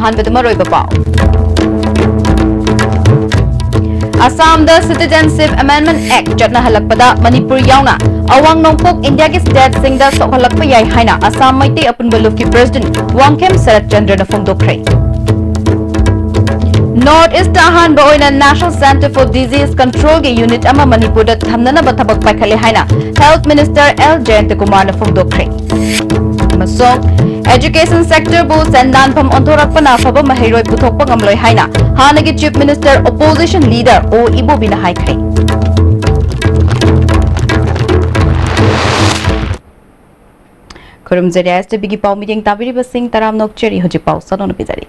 अहानबद मरोइब पाउ Assam the Citizenship Amendment Act चटना हलकपदा Manipur यावना अवांग Nongpok India के स्टेट सिंगदा सोहलकप याई हाइना असम मैते अपन बलुफ की प्रेसिडेंट वांगखेम शरद चंद्र न फोंदोखरे North East Ahan Boina National Center for Disease Control के यूनिट अमा मणिपुर द थमनना बथबक पाइखले हाइना health minister L Jayant Kumar न फोंदोखरे Education sector bu sendan pham onthorapna phaba mahairoi puthokpa ngamloi haina hanagi chief minister opposition leader o ibo bina haikhre Kurum Zarias to bigi pau meeting tabiri basing taram nok cheri hoji pau sanon bizari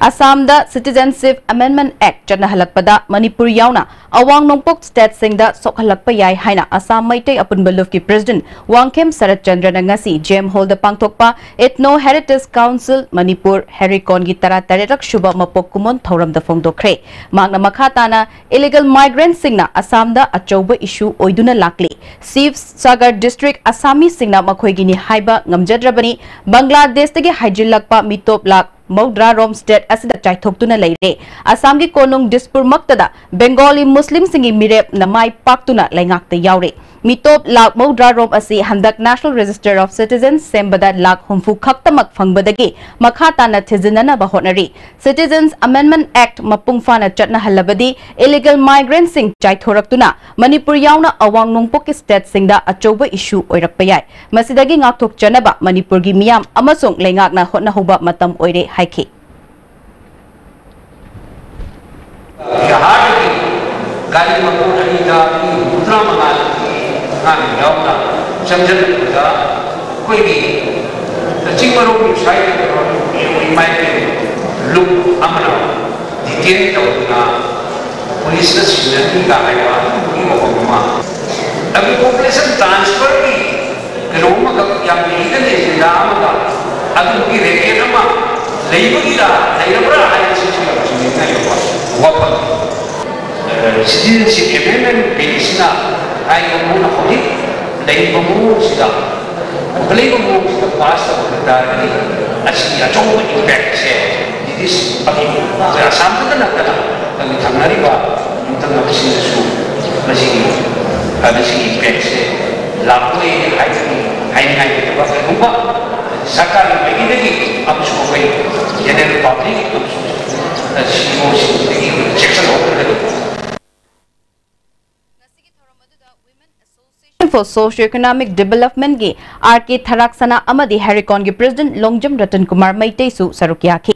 Assam the Citizenship Amendment Act chana halakpada Manipur yauna awang nongpok state singda sok halakpa yai haina Assam maitei apun baluf ki president Wangkhem Sarath Chandra ngasi gem hold the pangthokpa Ethno Heritage Council Manipur Herikon gi tara tarerak shuba mapok kumon thoram da phongdokre magna makhatana illegal migrant singna Assam da achoba issue oiduna lakli Sif Sagar district Assami singna makhoi gini haiba ngamjadrabani Bangladesh tagi haijilakpa mitop lak Maudra Rom State asida chaithokuna leire Assam gi konung Dispur maktada Bengali Muslim singi mirep namai paktuna laingakta yaure Mitop lak Maudra Rom asi handak National Register of Citizens sembada lak humfu khaktamak phangbadagi makhatana thizinana bahonari Citizens Amendment Act mapungfana chatna halabadi illegal migrants sing chaithoraktuna Manipur yauna awang nongpok ki state singda achoba issue oirakpayai masidagi ngakthok chanaba Manipur gi miyam amasung laingakna hotna hoba matam oire haiki Gari Manipuri da Udra Mangal Nami Yauna Chamjan da Koigi the Chingmaro side in my look Amana detained police security Gaiwa Imokoma the population transfer the Roma Yang is Lama Aduki Rekanama Labor Labor Citizenship Amendment Bill I am one of it. Labor moves the labor moves the past of the diary as the atomic impact said. It is there are some of the Tanariba international machine impact said. Luckily, I the Buffalo Sakari Megidaki up to general public as she moves the section of the for socio-economic development gi RK Tharaksana amadi Herikon gi president Longjam Ratan Kumar Maitei su sarukyaki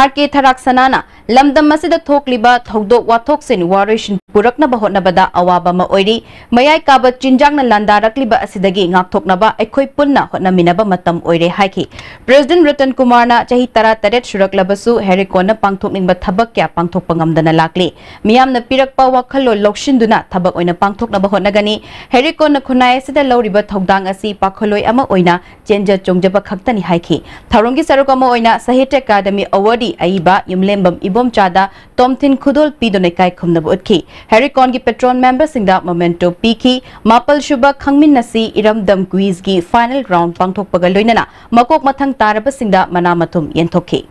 RK Tharaksana na lamdam masida thokliba thodok wathok sin warishin purakna bahotna bada awaba ma oiri mayai kaba chinjang na landarakliba asidagi ngakthokna ba ekhoi punna hotna minaba matam oire haiki president Ratan Kumar na chahi tara taret suraklabasu Herikon na pangthokningba thabak kya pangthokpa ngamdana lakli miyam na pirakpa wakhalo lokshinduna thabak oina pangthokna bahotna gani Herikon na khunai sida loriba thogdang asi pakholoi ama oina chenja chongjaba khaktani haiki tharongi sarukama oina Sahitya Academy awardee aiba yumlembam ibom chada tomthin khudol pidone kai khumnaba utki Herikon gi patron member singda memento piki mapal shuba khangmin nasi iramdam quiz gi final round pangthokpaga loinana makok mathang taraba singda manamathum yenthokhi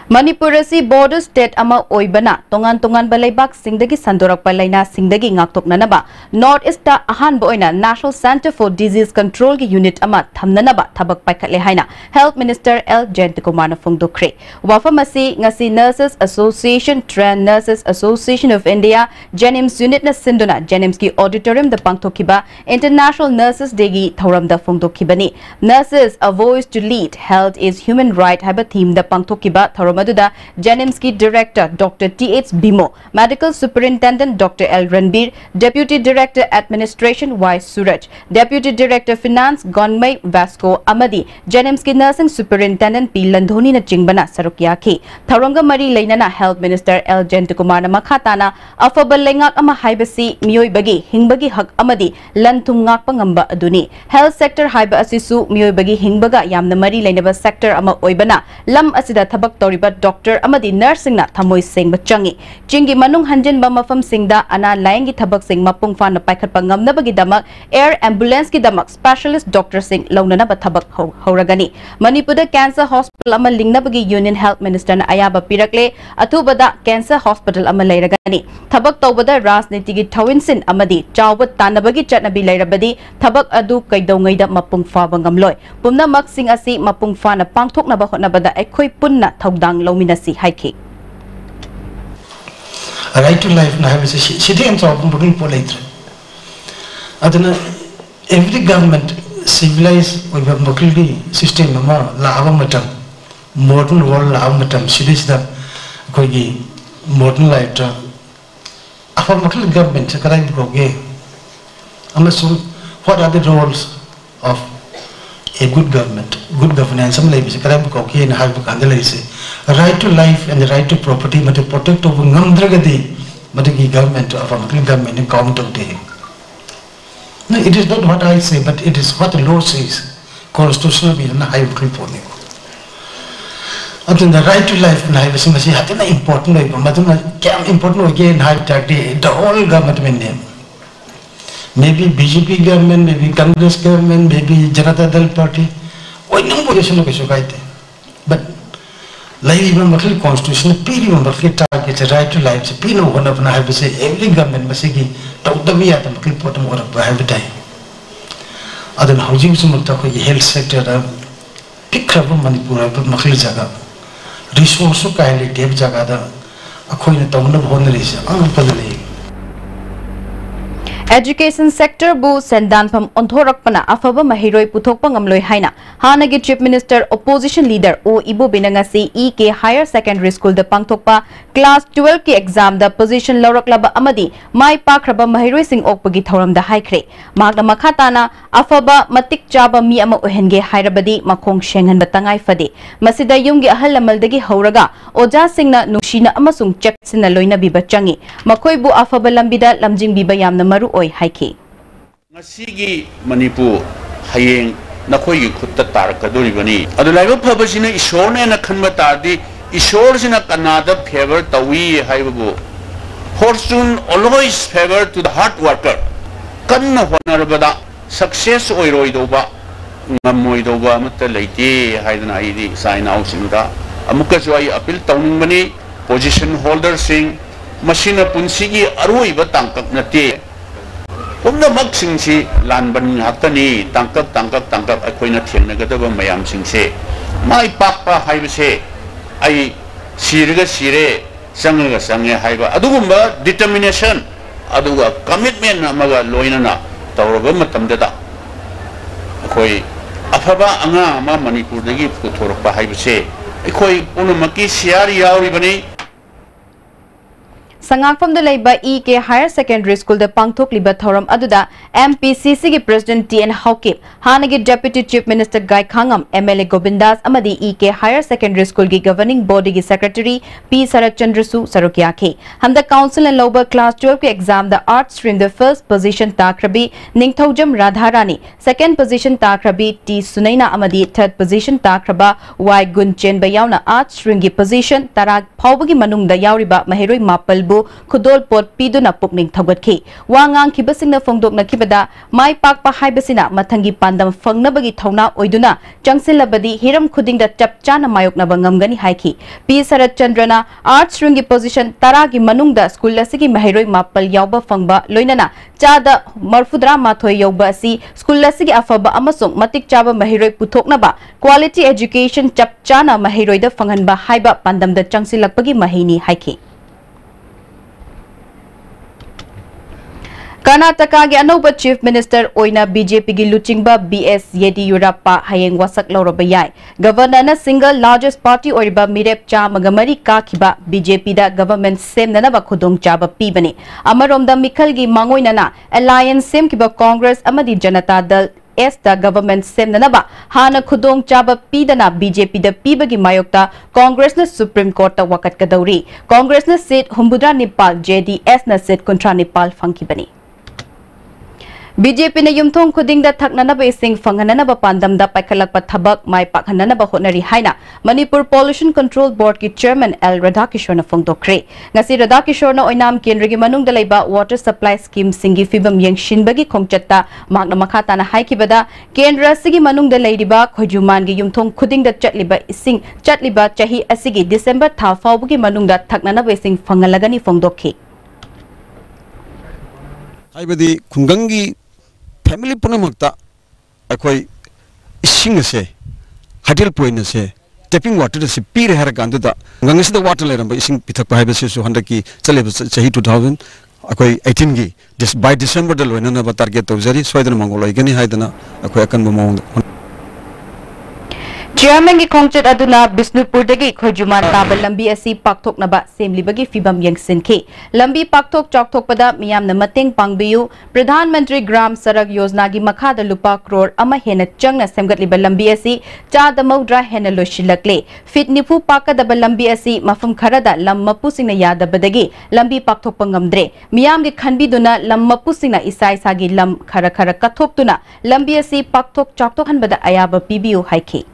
Manipur asi border state ama oibana tongan balaibak singdagi sandorak palaina singdagi ngaktoknanaba North East ta ahan boina National Center for Disease Control gi unit ama thamnanaba thabak paikhatle haina Health Minister L Jayant Kumar na phongdokre wafamasi ngasi Nurses Association Trained Nurses Association of India Jenims unit na sinduna Jenims ki auditorium da pangthokiba International Nurses Day gi thoram da phongdokhibani Nurses a voice to lead health is human right haba theme da pangthokiba Maduda Janimski Director Dr. T.H. Bimo, Medical Superintendent Dr. L. Ranbir, Deputy Director Administration Y. Suraj, Deputy Director Finance Gonmai Vasco Amadi, Janimski Nursing Superintendent P. Landhoni na Chingbana Sarukyaki, Tharonga Mari Lainana Health Minister L. Jentukumar na Makhatana, Afabal Lengak ama Haibasi, Mioy Bagi, Hingbagi Hak Amadi, Lantungak Pangamba Aduni, Health Sector Haiba Asisu, Mioy Bagi Hingbaga Yam na Mari Lainaba Sector ama Oibana, Lam Asida Tabak Toriba doctor amadi nursing na thamoi sengba changi chingi manung hanjinba mafam singda ana layangi thabak sing mapung fa na paikhatpa ngamnabagi damak air ambulance ki damak specialist doctor sing launana ba thabak horagani Manipur cancer hospital ama lingnabagi union health minister na ayaba pirakle athubada cancer hospital ama leiragani thabak tawbada rajniti gi thawinsin amadi chawba tanabagi chatnabi leirabadi thabak adu kaidongai da mapung fa bangamloi pumna mak sing asi mapung fa na pangthokna ba hotnabada ekhoi punna thaudang lominasi haiki right to life na have city and so booking polite adana every government civilized with a mobility system ma lava matam modern world lava matam cities da koi modern life after mobility government karai broge amasun what are the roles of a good government good governance am lai karai broge na have kandala ise right to life and the right to property mate protect of ngamdragadi mate ki government of a mobility government in count of day. No, it is not what I say, but it is what the law says. Constitutional be na high report. At the right to life na have some say hatina important like maduna cam important again high the whole government name. Maybe BJP government, maybe Congress government, maybe Janata Dal Party. Why no position of Shokaite? But like even Makli constitution, P Makli targets a right to life, Pino one of na have say every government masigi talk the me at the Makli bottom or have a time. Other housing sumutako health sector pick up Manipur Makli Jaga. Resource kindly tape Jagada, a coin at the one of honoris, unpolly. Education sector bu sendan pham onthorakpana afaba mahiroi puthokpa ngamloi haina hanagi chief minister opposition leader o ibo binangasi ek higher secondary school da pangthokpa class 12 ki exam da position lawraklaba amadi mai pakraba mahiroi sing okpagi thoram da haikre magna makhatana afaba matik chaba mi ama ohenge hairabadi makhong shenghan batangai fade masida yumgi ahal lamaldagi hauraga oja singna nushina amasung checksina loina biba changi makhoi bu afaba lambida lamjing biba yamna maru haiki ngasigi Manipur hayeng nakhoi gi khutta tarakadori bani adu laiba phabasina ishorne na khanba tardi ishor sina kanada favor tawi haibu fortune always favor to the hard worker kanna honarbada success oiroi doba ngamoi doba matta leite haidana aidi sign out singda amuka jo ai appeal tawning bani position holder sing machine punsigi aroi ba tangkak nate Umna maksing si lanban hatani tangkap ako'y nathiyang nagadaba mayam sing si mai pakpa haiba si ay siriga sire sangaga sangya haiba adugumba determination aduga commitment na maga loina na tawraba matamdada ako'y afaba anga ama Manipur dagi putorokpa haiba si ako'y unamaki siyari yauri bani Sangakfam da leiba ek higher secondary school da pangthok liba thoram aduda MPCC gi president TN Hawkip hanagi deputy chief minister Gai Khangam MLA Govindas amadi ek higher secondary school gi governing body gi secretary P Sarat Chandra Su Sarokyakhe hamda council and lower class 12 ki exam da art stream the first position takrabi Ningthaujam Radharani second position takrabi T Sunaina amadi third position takraba Y Gunchen bayauna art stream gi position tarak phawbagi manung da yauriba mahiroi mapal Kudol pot piduna pukning thagatki wangang kibasingna fongdokna kibada mai pakpa haibasina mathangi pandam fangnabagi thauna oiduna changsilabadi hiram khudingda chapchana mayokna bangamgani haiki P Sarat Chandrana art string gi position taragi manungda school lasigi mahiroi mapal yauba fangba loinana chada marfudra mathoi yauba asi school lasigi afaba amasung matik chaba mahiroi puthoknaba quality education chapchana mahiroi da fanghanba haiba pandamda changsilakpagi mahini haiki Karnataka gi anoba chief minister oina BJP gi luchingba BS Yediyurappa hayeng wasak lawraba yai governor na single largest party oriba mirep cha magamari ka khiba BJP da government semna ba khudong chaba pibani amaromda mikhal gi mangoina na alliance sem kiba congress amadi janata dal S da government semna ba hana khudong chaba pidana BJP da pibagi mayokta congress na supreme court ta wakat kadauri congress na seat humbudra nepal JDS na seat kontra nepal fangkibani BJP na yumthong khuding da thaknana ba ising fanganana ba pandam da paikhalak pa thabak mai pakhanana ba honari haina Manipur Pollution Control Board ki Chairman L Radhakishore na phongdokre ngasi Radhakishore na oinam kendra gi manung da laiba water supply scheme singi fibam yengshin bagi khongchatta magna makhata na haikibada kendra sigi manung da lairiba khojuman gi yumthong khuding da chatliba chahi asigi December tha fawbugi manung da thaknana ba ising fangalagani phongdokhi haibadi khungangi family punamakta akhoi ising se hadil point se tapping water se pire har gandu da ngangi se water le ramba ising pithak pa haibe se so handa ki chale chahi 2000 akhoi 18 gi by December da loina na ba target tawjari soidan mangolai gani haidana akhoi akan ba mong Chairman ki khongchat aduna Bisnupur dagi khojuman tabal lambi asi pakthok na ba semlibagi fibam yangsinki lambi pakthok chokthok pada miyam na mateng pangbiyu Pradhan Mantri Gram Sarak Yojana gi makha da lupa crore ama hena changna semgatliba lambi asi cha damaudra hena loshilakle fit nifu pakka da lambi asi mafum kharada lam mapu singna yada badagi lambi pakthok pangamdre miyam gi khanbi duna lam mapu singna isai sagi lam khara khara kathok tuna lambi asi pakthok chokthok hanbada ayaba pibiu haiki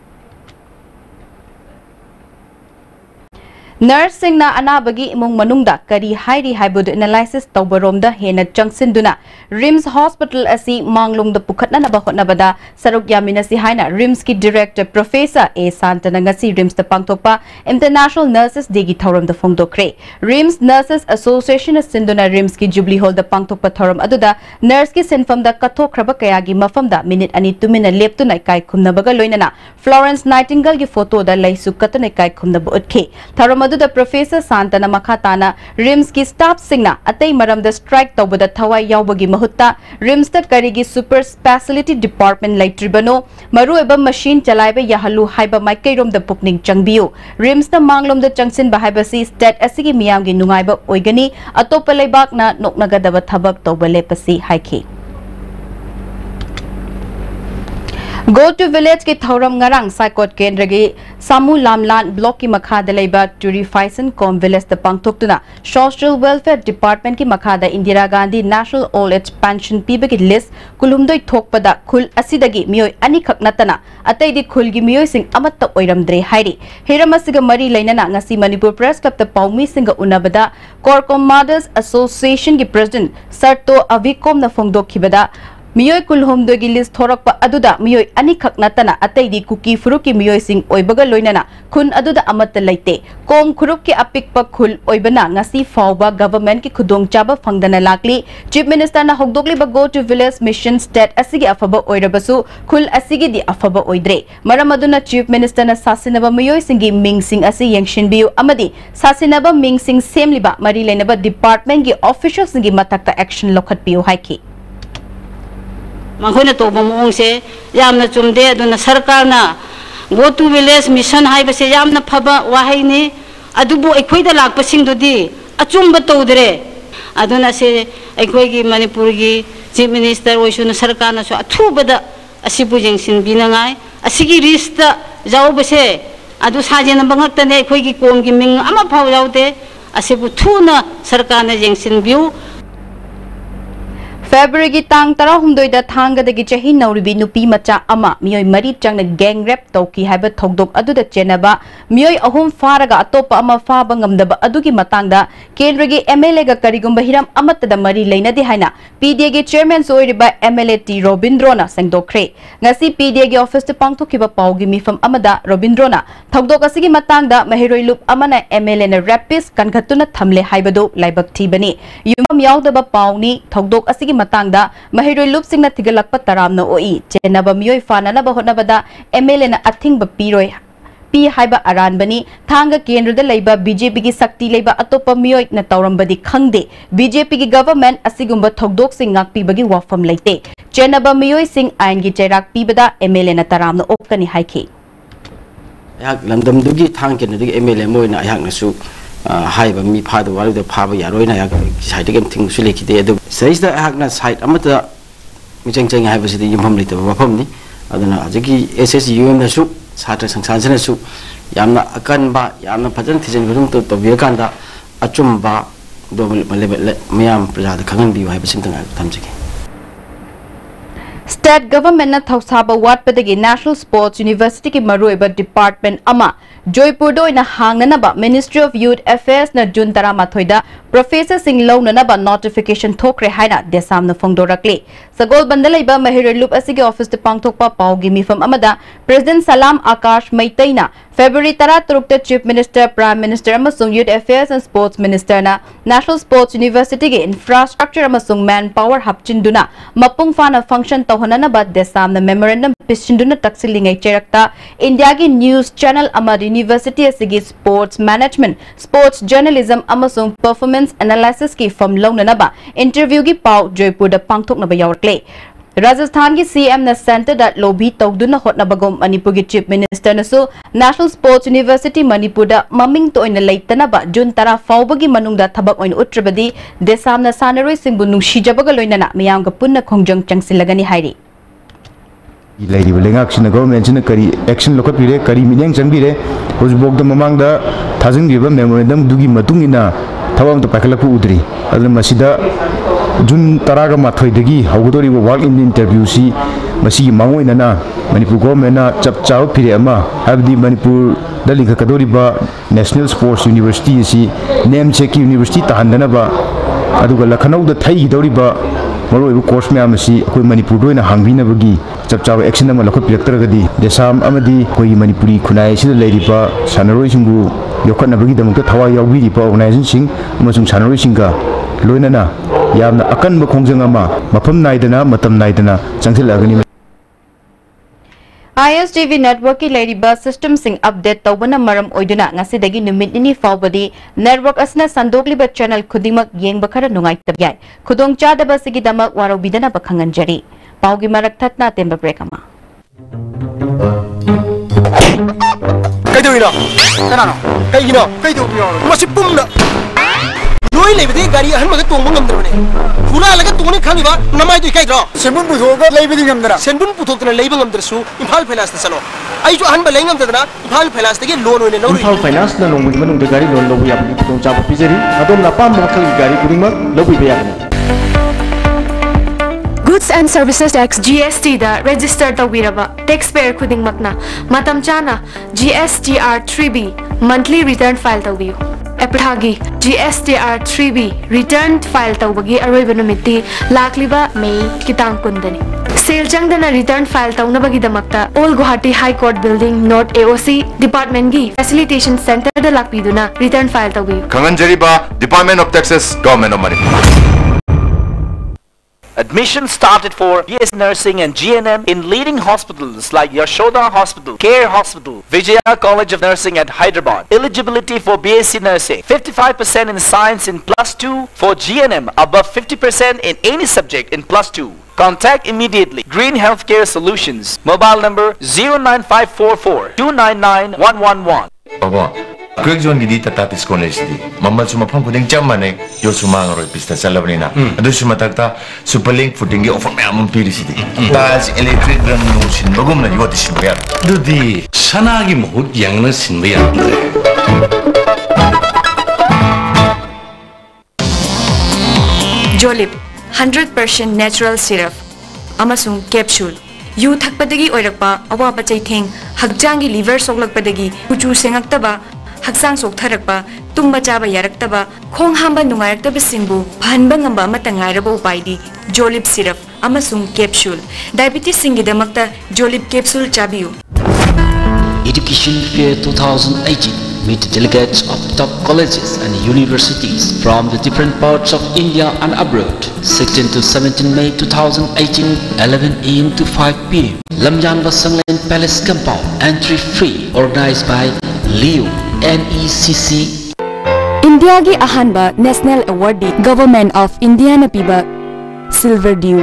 Nursing na anabagi imong manungda kari hairi haibud analysis tawbaromda hena changsinduna RIMS Hospital asi manglong da pukhatna na bahot na bada saruk yamina si haina RIMS ki Director Professor A Santana ngasi RIMS da pangtokpa International Nurses Day gi thoram da phongdokre RIMS Nurses Association sinduna RIMS ki Jubilee Hall da pangtokpa thoram aduda nurse ki senfam da kathokraba kaya gi mafam da minute ani tumina leptuna kai khumna baga loinana Florence Nightingale gi photo da laisu katana kai khumna ba utke thoram the Professor Santana Makhatana RIMS ki staff singna atay maram da strike tawbada thawai yawbagi mahutta RIMS ta karigi super specialty department laitribano maru eba machine chalaiba yahalu haiba maikairom da pukning changbiu RIMS ta manglom da changsin ba haiba si state asigi miyam gi nungaiba oigani atopa laibak na noknagadaba thabak tawbale pasi haiki Go to village ke thoram ngarang saikot kendra gi Samu Lamlan block ki makhada leiba Turifaisen kom village da pangthoktuna Social Welfare Department ki makhada Indira Gandhi National Old Age Pension pibagi list kulumdoi thokpada khul asidagi mioi ani khaknatana atei di khul gi mioi sing amatta oiramdre hairi hiramasiga mari leinana ngasi Manipur Press Club ta paumi singa unabada Korkom Mothers Association ki President Sarto Avikom na phongdokhibada Miyoi kulhom dogi list thorakpa aduda miyoi ani khaknatana atei di kuki furuki miyoi sing oibaga loinana khun aduda amatta leite kom khuruk ki apikpa khul oibana ngasi fawba government ki khudong chaba phangdana lakli Chief Minister na hogdokli ba go to village mission state asigi afaba oirabasu khul asigi di afaba oidre maramaduna Chief Minister na sasinaba miyoi singi ming sing asi yangshin biu amadi sasinaba ming sing semliba mari leinaba department ki officials singi matakta action lokhat piu haiki Mangkona to bamong se yamna chumde aduna sarkar na go to village mission haiba se yamna phaba wahai ni adubu ekhoi da lakpa sing dodi achumba tawdre aduna se ekhoi gi Manipur gi Chief Minister oisuna sarkar na so athuba da asibu jengsin binangai asigi rista jawba se adu sajena bangak tane ekhoi gi kom gi ming ama phau yaude asibu thuna sarkar na jengsin biu February gi tang tara humdoi da thanga da gi chahi nauribi nupi macha ama miyoi mari changna gang rap tauki haiba thogdok adu da chenaba miyoi ahum faraga atopa ama faba ngamdaba adu gi matangda kendra gi MLA ga karigumba hiram amatta da mari leina di haina PDA gi chairman soiriba MLA T Robindrona sengdokre ngasi PDA gi office te pangthokiba pawgi mifam amada Robindrona thogdok asigi matangda mahiroi lup amana MLA na rapis kankhatuna thamle haibadu laibak thibani yumam yaudaba pawni thogdok asigi matangda mahiroi lup singna thigalakpa taramna oi chenaba miyoi fanana ba honabada MLA na athingba piroi pi haiba aranbani thanga kendra da leiba BJP gi sakti leiba atopa miyoi na taurambadi khangde BJP gi government asigumba thogdok sing ngakpi bagi wafam leite chenaba miyoi sing ain gi cherak pibada MLA na taramna okani haiki yak lamdam dugi thang ken dugi MLA moina yak nasu haiba mi phadu walu da phaba yaroina yak side game thing su lekhi de adu says da yak na side amata mi cheng cheng haiba sidi yumham lite wafam ni aduna ajiki SSUM na su satra sangsan su yamna akan ba yamna phajan thijen gurum to biakanda achum ba do male miyam praja da khangan bi haiba sing tang tamjiki State government na Thausaba watpadagi National Sports University ki maruiba department ama Joypur do ina hangnanaba Ministry of Youth Affairs na June 13 Professor Singh launanaba notification thokre haina desam na phongdorakli Sagol bandalaiba Mahir Loop asigi office de pangthokpa paugi mifam amada President Salam Akash Maitaina February 13 Chief Minister Prime Minister amasung Youth Affairs and Sports Minister na National Sports University ki infrastructure amasung manpower hapchinduna mapung fana function tawhananaba desam na memorandum pisinduna taksilingai cherakta India ki news channel amadi University asigi sports management sports journalism amasung performance analysis ki firm launanaba interview ki pau Jaipur da pangthoknaba yawarkle Rajasthan ki CM na center that lobby tawduna hotnabagom Manipur ki Chief Minister nasu National Sports University Manipur da maming to ina leitanaba June 10 faubagi manungda thabak oin utrabadi desam na sanaroi singbu nungsijabaga loinana miyam ka punna khongjang changsilagani hairi Lady Lingak in the government in the curry action local period, Kari Minyang Jambire, was booked among the Tazing River memorandum Dugi Matungina, Tawang to Pakalapu Udri, Alam Masida, Jun Taraga Mathoidegi, Haudori will walk in the interview, see Masi Mango in Ana, Manipur government, Chap Chow Piriama, have the Manipur, the Likakadoriba, National Sports University, see, name check University Tahandanaba, Aduga Lakanau, the Tai Doriba. Maru course me amasi koi Manipur do ina hangbina bagi chap chaw action ama lokot pilaktar gadi desam amadi koi Manipuri khunai sida leiriba sanaroi singbu yokna bagi damukta thawa yawi ri pa organization sing amasung sanaroi singa loinana yamna akan ba khongjang ama mafam naidana matam naidana changsil agani ISTV network ki leiriba system sing update tawbana maram oiduna ngasidagi numit ni fawbadi network asna sandokliba channel khudimak yengba khara nungai tabyai khudong chadaba sigi damak warobidana bakhangan jari paugi marak thatna temba break ama kaidoina kanano kaigino kaido masi pumna loi lebidi gari ahan maga tongba ngamdrone khuna laga tongni khaniba namai dui kaidro senbun puthoga leibidi ngamdra senbun puthokna leiba ngamdrasu imphal finance na salo ai jo ahan ba lei ngamdra imphal finance tege loan oine no imphal finance na nongbu manung de gari loan lobu yapni khudong chaba pijari adom na pam makhal gari kuringma lobu be yakni Goods and Services Tax GST da register tawiraba taxpayer khudingmakna matam chana GSTR 3B monthly return file tawiyu Eprhagi GSTR 3B return file tawbagi aroiba numiti lakliba May kitang kundani sale changdana return file tawnabagi damakta All Guwahati High Court Building North AOC Department gi Facilitation Center da lakpiduna return file tawiyu Kanganjariba Department of Taxes Government of Manipur Admission started for BS Nursing and GNM in leading hospitals like Yashoda Hospital, Care Hospital, Vijaya College of Nursing at Hyderabad. Eligibility for BSc Nursing, 55% in Science in +2, for GNM above 50% in any subject in +2. Contact immediately Green Healthcare Solutions. Mobile number 09544 299 111. Quick zone gidi tata college di mamal suma phang kuding chamane yo suma ngoro pista salabnina adu suma takta superlink footing ge offer me piri sidi tas electric rang no sin bagum na yo tisin ya dudi sana gi mohut yang na sin ya Jolip 100% natural syrup amasung capsule yu thakpadagi oirakpa awaba chaitheng hakjangi liver soklakpadagi kuchu sengaktaba haksang soktharakpa tumba chaba yaraktaba khong hamba nungairakta singbu phanba ngamba amata ngairaba upaidi Jolip syrup amasung capsule diabetes singidamakta Jolip capsule chabiyu Education Fair 2018 meet delegates of top colleges and universities from the different parts of India and abroad 16 to 17 May 2018 11 AM to 5 PM Lamjan Vasangland Palace Compound entry free organized by Leo NECC India gi ahanba national awardee government of India na piba silver dew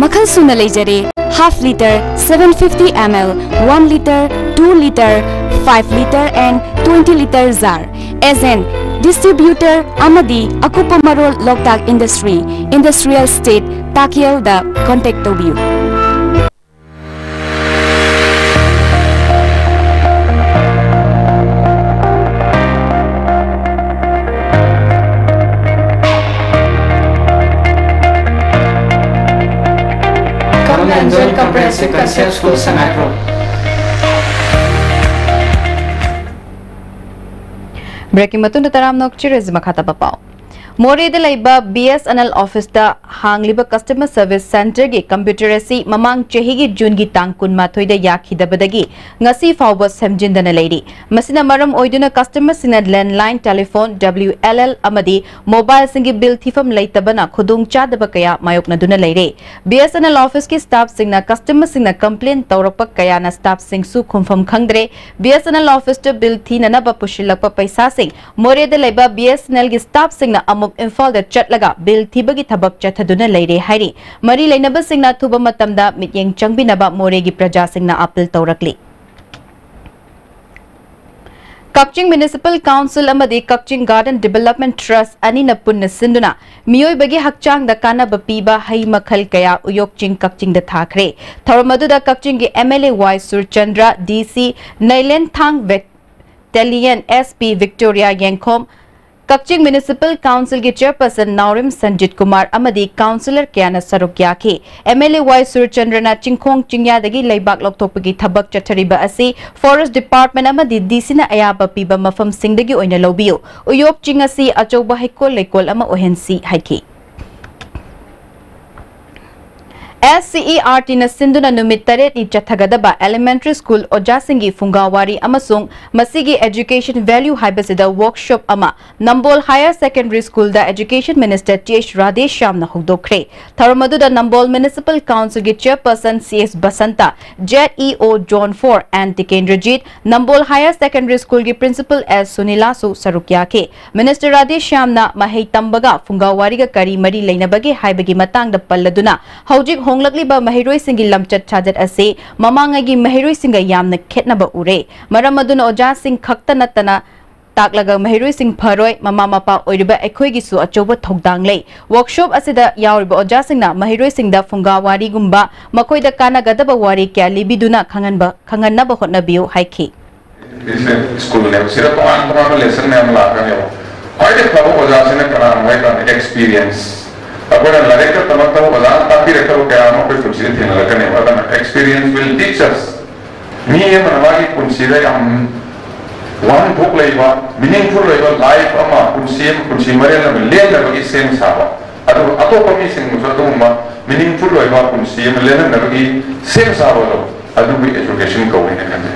makhal suna leijare half liter 750 ml 1 liter 2 liter 5 liter and 20 liter jar as an distributor amadi akupa marol loktak industry industrial state Takil da contact tobiu Residential School Sangai. Breaking matunda taram nok chires makata papao. More de laiba BSNL office da hangliba customer service center gi computer asi mamang chehigi June gi tang kun mathoi da yakhi dabadagi ngasi fawba semjindana leidi masina maram oiduna customer sina landline telephone WLL amadi mobile singi bill thifam leitabana khudung chadaba kaya mayokna duna leire BSNL office ki staff singna customer singna complaint tawrapa kaya na staff sing su khumfam khangdre BSNL office to bill thina na ba pushilakpa paisa sing more de laiba BSNL gi staff singna Infal da chatlaga bill thibagi thabak chathaduna leire hairi mari leinaba singna thuba matamda mityeng changbinaba moregi praja singna appeal tawrakli Kakching Municipal Council amadi Kakching Garden Development Trust ani na punna sinduna miyoi bagi hakchang da kana bapiba hai makhal kaya uyokching Kakching da thakre tharamadu da Kakching gi MLA Y Surchandra DC Nailen Thang Vektelian SP Victoria Yengkhom Kakching Municipal Council के chairperson Naurim Sanjit Kumar amadi councillor Kyana Sarukyaki MLA Y Surchandra Chingkhong Chingyadagi Leibak Lokthokpagi thabak chathariba asi Forest Department amadi DC na ayaba piba mafam singdagi oina lobiyo uyok chingasi achoba haikol lekol ama ohensi haiki SCERT na sinduna numit taret ni chathagadaba elementary school ojasingi fungawari amasung masigi education value haibasida workshop ama Nambol Higher Secondary School da Education Minister TH Radhesham na hudokre tharamadu da Nambol Municipal Council gi chairperson CS Basanta JEO John 4 and Tikendrajit Nambol Higher Secondary School gi principal S Sunilasu Sarukyake Minister Radhesham na mahei tambaga fungawari ga kari mari leinabagi haibagi matang da palladuna hojik Honglakliba Mahiroi Singi Lamchat Chadat Ase, Mamangagi Mahiroi Singa Yamna Ketnaba Ure, Maramaduna Oja Sing Kaktanatana, Taklaga Mahiroi Sing Paroi, Mama Mapa Oiba Ekoigisu, Achoba Togdangle, Workshop Asida Yauriba Oja Singna, Mahiroi Singda Fungawari Gumba, Makoida Kana Gadaba Wari Kya Libiduna Kanganaba Hotnabio Haiki. School level, Sirapa lesson name Laka. Quite a couple of us in a Karan experience. Apabila mereka tahu bahasa tapi mereka kaya apa pun sih tinggal kerana apa experience will teach us. Ni yang menawari pun sih yang one book lebar meaningful lebar life ama pun sih mereka melihat bagi same sahaja. Atau kami sih musuh tu meaningful lebar pun sih melihat bagi same sahaja. Adu bi education kau ini kan.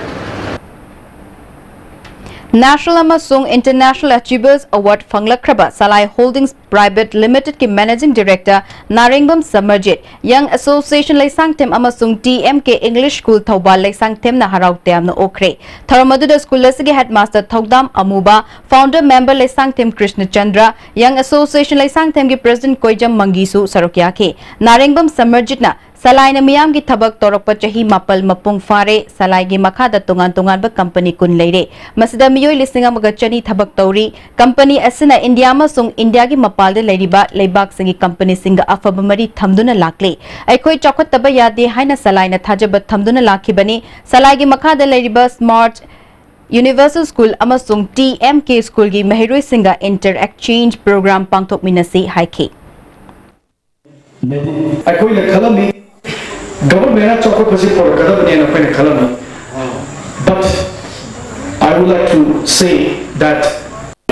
National Amasung International Achievers Award Fanglakraba Salai Holdings Private Limited के Managing Director Naringbam Samarjit Young Association Laisangtem Amasung TMK English School Thobal Laisangtem na harauktem na okre Tharamaduda School Lasigi Headmaster Thogdam Amuba Founder Member Laisangtem Krishna Chandra Young Association Laisangtem के President Koijam Mangisu Sarukyake Naringbam Samarjit na Salai na miyam gi thabak torokpa chahi mapal mapung fare salai gi makhada tungan ba company kun leire masida miyoi lisinga magachani thabak tori company asina India ma sung India gi mapal de leiriba leibak singi company singa afaba mari thamduna lakle aikoi chakot taba yade haina salai na thajaba thamduna lakhibani salai gi makhada leiriba smart Universal School amasung TMK School gi Mahiroi Singa Inter Exchange Program pangthok minasi haiki aikoi na khalami government chokot pasi por kada bani na pen khalami but I would like to say that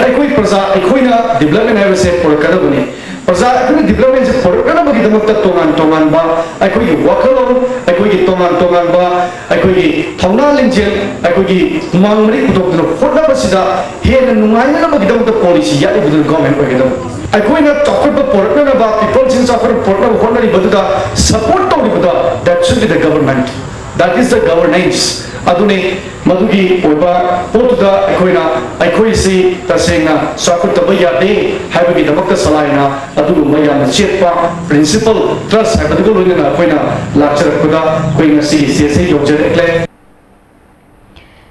aikoi praja aikoi na development have say por kada bani praja aikoi development se por kada bagi damak tongan ba aikoi wakalo aikoi tongan ba aikoi thongna lengjel aikoi mangmari kutok no khotna basida he na nungai na bagi damak policy ya ibu government ko gedam aikoi na chokot por kada ba people since offer por kada khotna ri baduda support that should be the government. That is the governance. Adune madugi oiba potuda aikoi si tasengna swakut tabaya de haibagi damakta salaina adu mayam chepa principal trust haibadu loina koina lecture kuda koina si yokjere ekle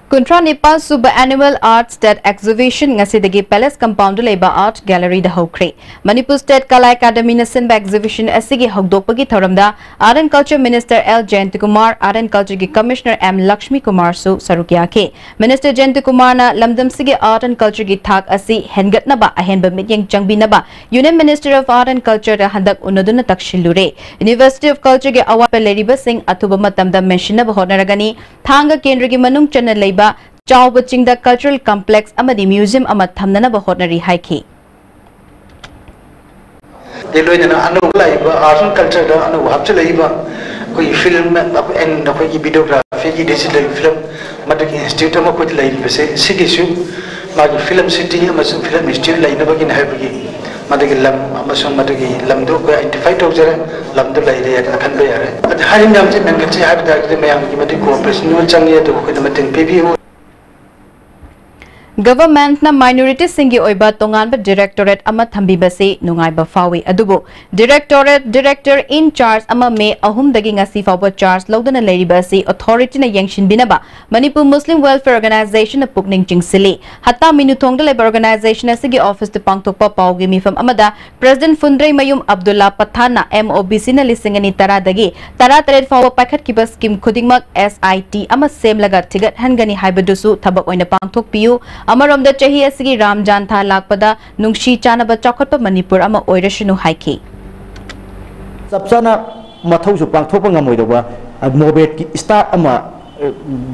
Kuntra Nepal Suba Annual Art State Exhibition ngasidagi Palace Compound leba Art Gallery da hokre. Manipur State Kala Academy na sinba exhibition asigi hokdokpagi thoramda Art and Culture Minister L. Jayantikumar, Art and Culture gi Commissioner M. Lakshmi Kumar su sarukya ke. Minister Jayantikumar na lamdam sige Art and Culture gi thak asi hengatnaba ahenba mityeng changbinaba Union Minister of Art and Culture da handak unaduna takshilure. University of Culture gi awap leriba sing atuba matamda mentionaba honaragani thanga kendra gi manung chana Chawba Chingda Cultural Complex amadi Museum amat thamnana ba hotnari haiki. Deloina anu laiba art and culture da anu hapche laiba koi film and koi videography ki digital film madak institute ma koi lai bese sigisu magi film city amasung film institute lai na bagin haibagi madak lam amasung madak lam do ko identify to jara lam do lai ya kan be yare harin jam je men kachi haib da ke mayam ki madak cooperation no changi to ko na matin pbu Government na minority singi oiba tonganba directorate ama thambibase nungaiba fawi adubo director in charge ama me ahum dagi ngasi fawba charge lodana leribase authority na yangshin binaba Manipur Muslim Welfare Organization na pukning chingsili hatta minuthong da labor organization asigi office de pangtokpa pawgi mifam amada President Fundrei Mayum Abdullah Pathana MOBC na lisingani tara dagi tara taret fawba pakhat kiba scheme khudingmak SIT ama sem laga tigat hangani haibadusu thabak oina pangtok piu Amarom da chahi asigi Ramjan tha lakpada nungshi chanaba chakotpa Manipur ama oirashinu haiki. Sabsana mathau su pangthokpa ngamoidoba mobet ki start ama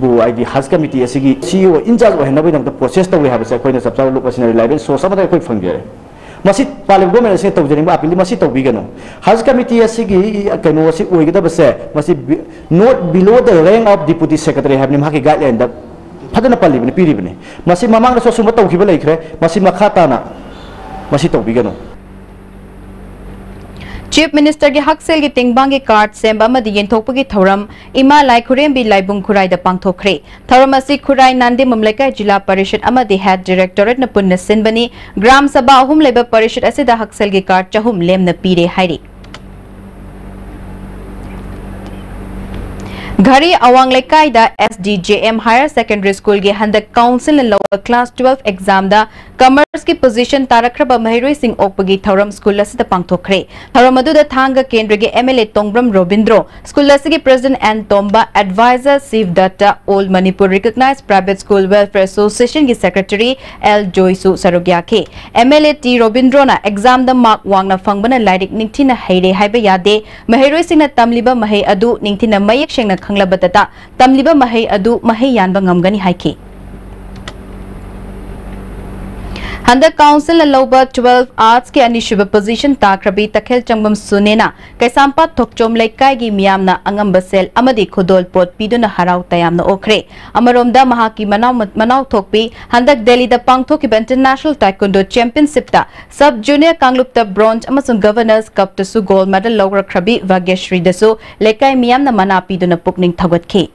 bu id has committee asigi CEO in charge wa henabai dam process tawi habase koina sabsa luk asina reliable source ama koi fangjere masi palim government ase tawjering ba apili masi tawbigano has committee asigi kaino asi oigida base masi not below the rank of deputy secretary have nim haki guideline da Padana pali bini piri bini masih mamang rasul sumber tahu kibala ikre masih makata na masih tahu bigano. Chief Minister ki haksel ki tingbangi card semba madi yenthokpagi thoram ima lai khurem bi laibung khurai da pangthokre thoram asi khurai nande mamlaikai jila parishad amadi head directorate na punna sinbani gram sabha ahum leba parishad ase da haksel ki card chahum lem na pire hairi Ghari Awang Lekai da SDJM Higher Secondary School ge handak council and lower class 12 exam da commerce ki position tarakraba Mahiroi Singh Okpagi Thoram School asida pangthokre thoram adu da thanga kendra ge MLA Tongbram Robindro school asigi President and Tomba advisor Siv Datta Old Manipur Recognized Private School Welfare Association ki secretary L Joysu Sarugya ke MLA T Robindro na exam da mark wangna fangbana lairik ningthina haire haiba yade Mahiroi Singh na tamliba mahai adu ningthina mayek shengna Batata, Tamliba Mahay Adu Mahay Yanba Ngamgani Haiki. Handa Council and Loba 12 Arts ke anishuba position takrabi takhel changbam sunena kaisampa thokchom laikai gi miyamna angamba sel amadi khodol pot piduna harau tayamna okre amaromda mahaki manaw thokpi handak Delhi da pangthoki International Taekwondo Championship ta sub junior kanglup ta bronze amasung governors cup ta su gold medal logra krabi Vagyashri dasu laikai miyamna mana piduna pukning thagatke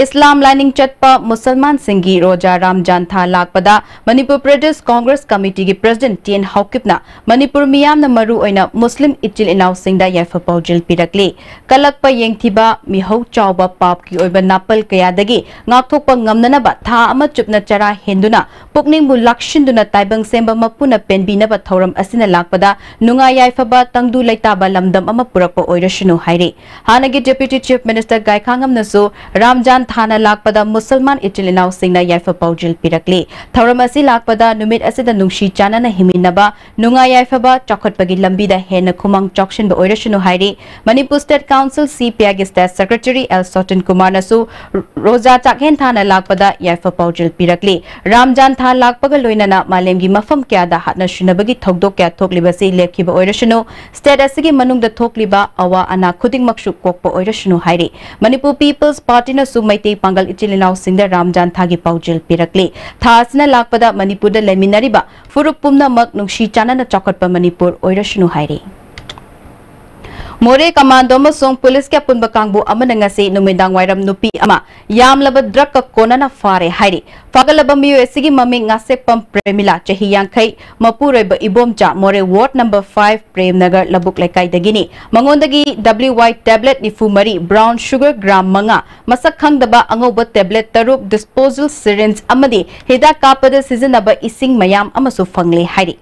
Islam lining chatpa Musalman Singhi Roja Ramjan tha lakpada Manipur Pradesh Congress Committee ki President Tien Haukipna Manipur miyam na maru oina Muslim ichil inaw singda yafa paujil pirakli kalakpa yengthiba mihau chawba pap ki oiba napal kayadagi ngakthokpa ngamnanaba tha ama chupna chara henduna pukning bu lakshinduna taibang semba mapuna penbinaba thoram asina lakpada nunga yaifaba tangdu laitaba lamdam ama purakpa oirashinu haire hanagi Deputy Chief Minister Gaikhangam nasu Ramjan Thana lakpada Musalman itilinaw singna yaifa paujil pirakli Thauramasi lakpada numit asida nungshi chana na himinaba nunga yaifa ba chakotpagi lambi da hena khumang chokshin ba oirashinu hairi Manipur State Council CPI State Secretary L Sotin Kumar nasu Roja Chakhen Thana lakpada yaifa paujil pirakli Ramjan Tha lakpaga loinana malemgi mafam kya da hatna shunabagi thokdok kya thoklibasi lekhiba oirashinu state asigi manung da thokliba awa ana khuding makshu kokpa oirashinu hairi Manipur People's Party na Maitei Pangal ichilinaw singda Ramjan Thagi paujil pirakli thasna lakpada Manipur da leminariba furup pumna mak nungshi chana na chakotpa Manipur oirashinu hairi More Commando Masong Police Capun Bakangbu Amanangasi Numindang Wairam Nupi Ama Yam Laba Draka Konana Fare Hairi Fagalabamiu Esigi Maming Ngasek Pam Premila Chehiyang Kai Mapure Ba Ibomcha More Ward number 5 Prem Nagar Labuk Lekai Dagini Mangondagi WY tablet ni Fumari Brown Sugar Gram Manga Masak Daba Angoba tablet Taruk disposal syringe Amadi Hida Kapada season aba Ising Mayam Amasu Fangli Hairi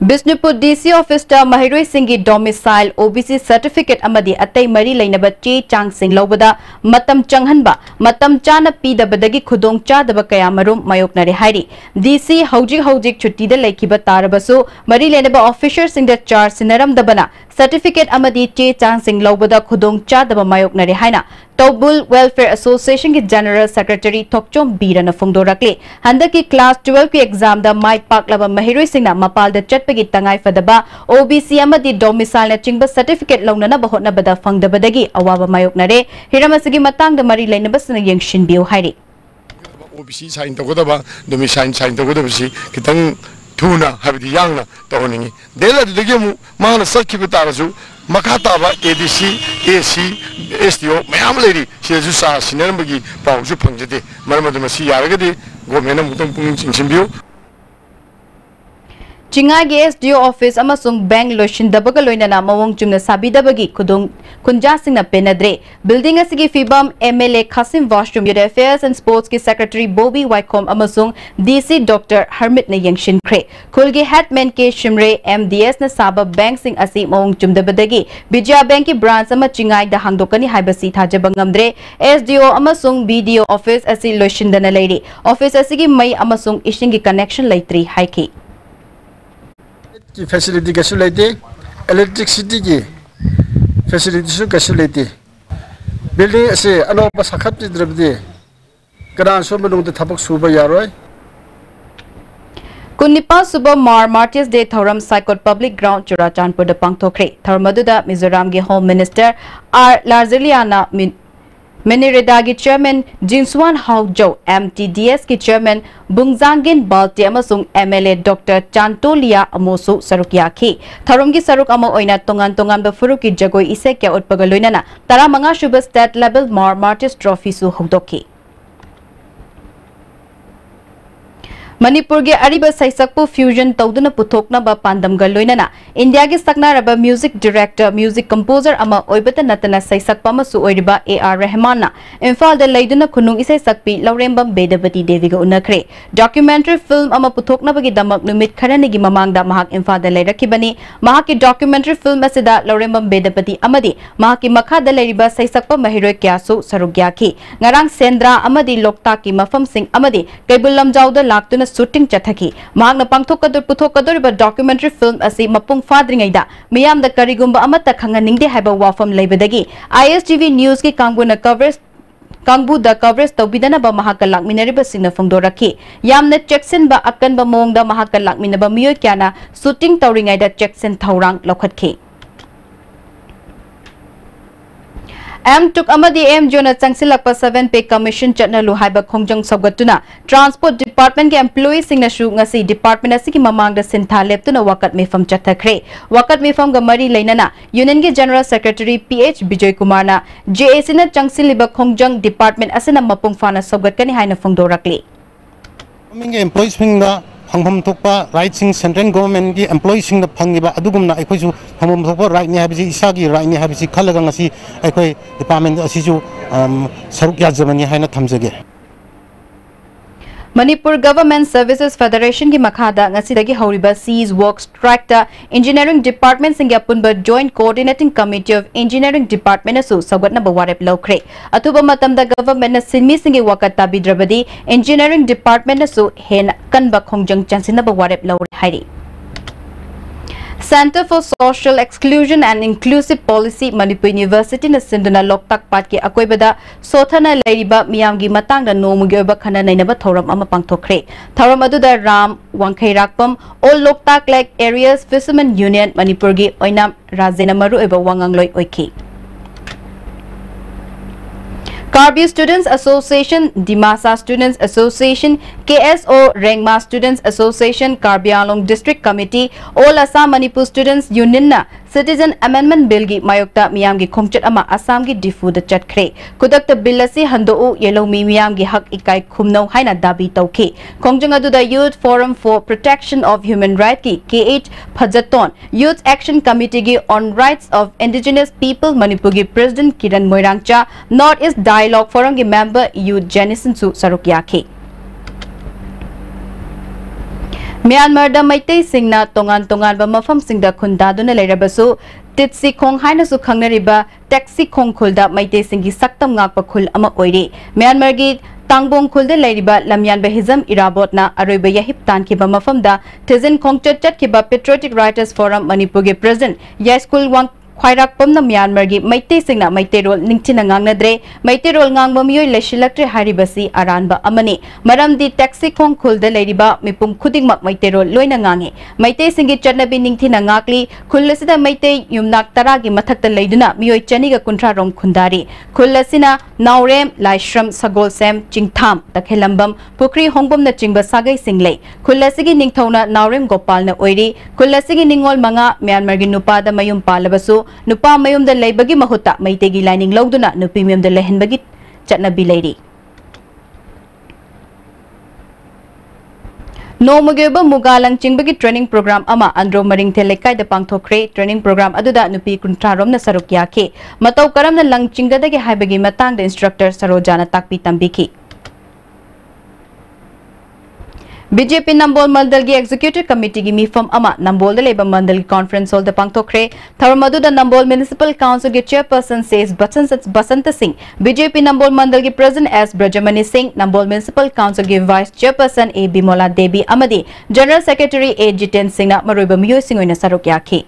Bisnupur DC Officer Mahiroi Singhi domicile OBC certificate amadi atay mari lainaba che chang sing lobada matam changhanba matam chana pidabadagi khudong chadaba kaya marum mayoknare hairi DC hojik chutti da laikiba tarabasu mari lainaba officer sing da char sinaram dabana certificate amadi che chang sing lobada khudong chadaba mayoknare haina Tobul Welfare Association ki General Secretary Thokchom Birana Fungdorakle handaki class 12 ki exam da mai paklaba Mahiroi Singna mapal da chatpagi tangai fadaba OBC amadi domicile na chingba certificate launana bahotna bada fangdabadagi awaba mayoknare hiramasigi matang da mari lainaba sina yengshin biu hairi OBC sign togodaba domicile sign togodabasi kitang thuna habidi yangna tohoningi dela dudagi mu mangna sakki bitarasu Makataba ADC, AC, STO, Mayam lady, she has a Sinambagi, Pausu Pangati, Marmadamasi Yaragadi, Gomena Mutum Chimbu. Chingagi SDO office amasung bank lotion dabagaloina na mawong chumna sabidabagi kudung kunjasing na penadre building asigi fibam MLA Kasim Washroom Youth Affairs and Sports ki Secretary Bobby Wycombe amasung DC Dr. Hermit na yangshin kre kulgi headman ke Shimre MDS na saba bank sing asi mawong chumdabadagi Bijaya Bank ki branch ama chingai da hangdokani haibasi thajabangamdre SDO amasung BDO office asi lotion dana lady office asigi mai amasung ishingi connection laitri haiki facility facility electricity facility facility building ase anoba sakhat drabde karan so manung da thabak suba yaroi Kunipa Suba Martyrs Day Thoram Saikot Public Ground Churachandpur da pangthokre Tharmaduda Mizoram ge Home Minister R Larziliana Meniredagi Chairman Jinswan Haujo, MTDS ki Chairman Bungzangin Balti amasung MLA Dr. Chantolia Amosu Sarukyaki. Tharumgi Saruk amo oina tongan ba furuki jagoi ise kya utpagaloinana tara manga Shubha State Level Martyrs Trophy su hugdoki. Manipur ge ariba saisakpu fusion tawduna puthokna ba pandam galoinana India ge sakna raba music director music composer ama oibata natana saisakpa masu oiriba AR Rahman na Imphal da leiduna khunung isai sakpi Laurembam Bedapati Devi ga unakre documentary film ama puthokna bagi damak numit kharani gi mamangda mahak Imphal da leirakibani mahak ki documentary film asida Laurembam Bedapati amadi mahak ki makha da leiriba saisakpa mahiroi kyasu sarugyaki ngarang Sendra amadi Lokta ki mafam sing amadi Kaibulam Jawda laktuna shooting chathaki magna pangthokkadur puthokkadur ba documentary film asi mapung fadringaida miyam da karigumba amata khanganingde haiba wafam leibadagi ISTV news ki kangbu da coverage tawbidana ba mahakal lakminari ba singna fongdoraki yamna checksin ba akan ba mongda mahakal lakmina ba miyo kyana shooting tawringaida checksin thaurang lokhatki Tuk amadi Jona Changsilakpa 7 pay commission chatna luhaiba khongjang sabgatuna transport department ke employees singna shu ngasi department asiki mamangda sintha leptuna wakat mefam chathakre wakat mefam ga mari leinana union ge general secretary PH Bijoy Kumar na JAC na changsiliba khongjang department asina mapung fana sabgatkani haina phongdorakli minge employees phingda phangpham thokpa right sing central government gi employees sing da phangiba adugumna aikhoisu phangpham thokpa right ni habisi isagi right ni habisi khalaga ngasi aikoi department asisu saruk yajamani haina thamjage Manipur Government Services Federation ki makhada ngasidagi hauriba Seas Works Tractor Engineering Department singya punba Joint Coordinating Committee of Engineering Department asu sagatna bawarep lokre atuba matamda government na sinmi singi wakata bidrabadi Engineering Department asu hen kanba khongjang chansina bawarep lawre hairi Center for Social Exclusion and Inclusive Policy Manipur University na sinduna loktak pat ki akoibada sothana leiriba miyamgi matangda nomugi oba khana nainaba thoram ama pangthokre thoram aduda Ram Wangkhairakpam all loktak lake areas fishermen union Manipur gi oinam rajena maru eba wangangloi oiki Karbi Students Association, Dimasa Students Association, KSO Rengma Students Association, Karbi Anglong District Committee, All Assam Manipur Students Union na Citizen Amendment Bill gi mayokta miyam gi khongchat ama Assam gi difu da chatkre. Kudakta bill asi handou yellow mi miyam gi hak ikai khumno haina dabi tawki. Khongjang adu da Youth Forum for Protection of Human Rights ki K8 Phajaton, Youth Action Committee gi on Rights of Indigenous People Manipur gi President Kiran Moirangcha, North East Dialogue Forum gi member Youth Jenison su sarukyaki. Myanmar da Maitei Singna tongan ba mafam singda khundaduna leirabasu Titsi Khong haina su khangnariba taxi khong khulda Maitei singi saktam ngakpa khul ama oire. Myanmar gi Tangbong khulde leiriba lamyan ba hizam irabotna aroiba yahip tan ki ba mafamda Tizin Khongchat chat ki ba Patriotic Writers Forum Manipur gi President Yaskul Wang Khwairak Pamna Myanmar gi Maitei Singna Maitei rol ningchina ngangnadre Maitei rol ngangba miyoi leshilaktre haribasi aranba amani maramdi taxi khong khulda leiriba mipum khudingmak Maitei rol loina ngange Maitei singi chatnabi ningthina ngakli khullasida Maitei yumnak tara gi mathakta leiduna miyoi chaniga kunthra rom khundari khullasina Naurem Laishram Sagol Sem Chingtham Takhelambam Pukri Hongbom na chingba sagai singlei khullasigi ningthona Naurem Gopal na oiri khullasigi ningol manga Myanmar gi nupada mayum palabasu Nupa mayum da laibagi mahuta Maitegi lining logduna nupi mayum da lehenbagi chatnabi leiri. No Mugeba Mugalang Chingbagi training program ama Andro Maring Telekai the Pangthokre training program aduda nupi kuntrarom na sarukyake. Matau karam na lang chingadagi haibagi matang the instructor Sarojana Takpi Tambiki. BJP Nambol Mandal gi Executive Committee gi mifam ama Nambol Labor Mandal Conference hall the Pangthokre Tharamadu the Nambol Municipal Council gi Chairperson says Basanta Singh BJP Nambol Mandal gi President S Brajamani Singh Nambol Municipal Council gi Vice Chairperson A Bimola Devi Amadi General Secretary A Jiten Singh na maruiba miyoy singoy na sarukyaki.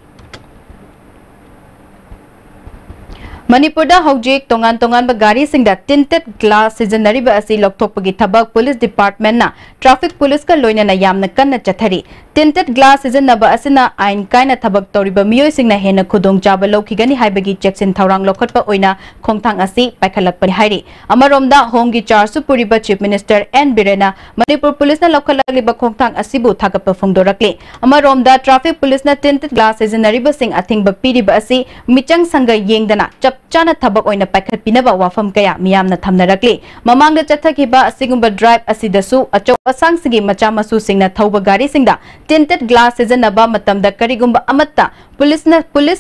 Manipur da hojik tongan ba gari singda tinted glass seasonary ba asi lokthokpagi thabak police department na traffic police ka loina na yamna kanna chathari tinted glass season na ba asina ain kaina thabak toriba miyoy singna hena khudong chaba lokhigani haibagi checksin thawrang lokhotpa oina khongthang asi paikhalakpani hairi amaromda homgi charsu puriba chief minister N Birena Manipur police na lokhalaliba khongthang asibu thagapa phongdorakle amaromda traffic police na tinted glass seasonary ba sing athing ba piriba asi michang sanga yengdana Chana Tabak oina paikhat pinaba wafam kaya miyam na thamnarakli mamang da chathakiba asigumba drive asidasu achau asang sigi macha masu singna thauba gari singda tinted glass sejanaba matamda karigumba amatta police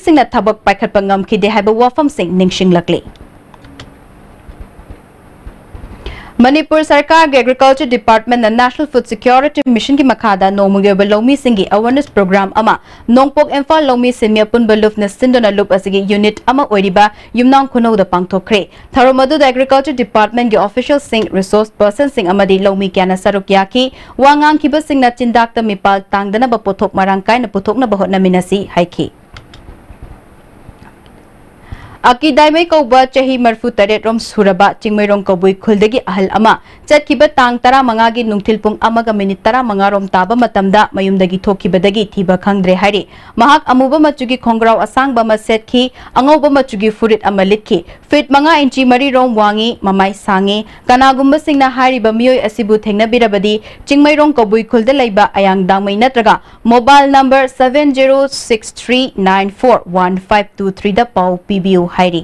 singna thabak paikhat pangam khide haiba wafam sing ningsing lakli Manipur Sarkar Agriculture Department and National Food Security Mission ki makada nomuge lomi singi awareness program ama nongpok emfa lomi semia pun baluf na sindona loop asigi unit ama oiriba yumnang kuno da pangthokre tharomadu da Agriculture Department ki official sing resource person sing amadi lomi kyana sarukyaki wangang kiba sing na chindak ta mipal tangdana ba pothok marangkai na pothok na bahot na minasi haiki Aki daimai kauba chahi marfu taret rom suraba chingmairong kabui khuldagi ahal ama chatkiba tang tara mangagi nungthil pung amaga minute tara mangarom taba matamda mayumdagi thokibadagi thiba khangdre hairi mahak amuba machugi khongrau asangba ma setki angoba machugi furit ama litki fit manga inchi mari rom wangi mamai sangi kanagumba singna hairiba miyoi asibu thengna birabadi chingmairong kabui khulda laiba ayang dangmai natraga mobile number 7063941523 da pau PBU Hairi.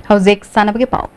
Howzik sanabagi pau.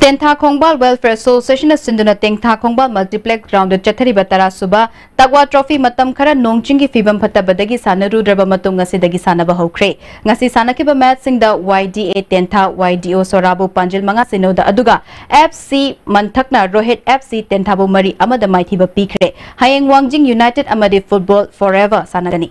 Tentha Khongbal Welfare Association Sinduna Tentha Khongbal Multiplex Ground Chathari Batara Suba Tagwa Trophy Matam Khara Nongchingi Fibam Phatabadagi Sanaru Draba Matung Ngasidagi Sanaba Hokre Ngasi Sanakiba Match Sing da YDA Tentha YDO Sorabu Panjil Manga Sinoda Aduga FC Manthakna Rohit FC Tenthabu Mari Amada Maithiba Pikre Hayeng Wangjing United Amadi Football Forever Sanagani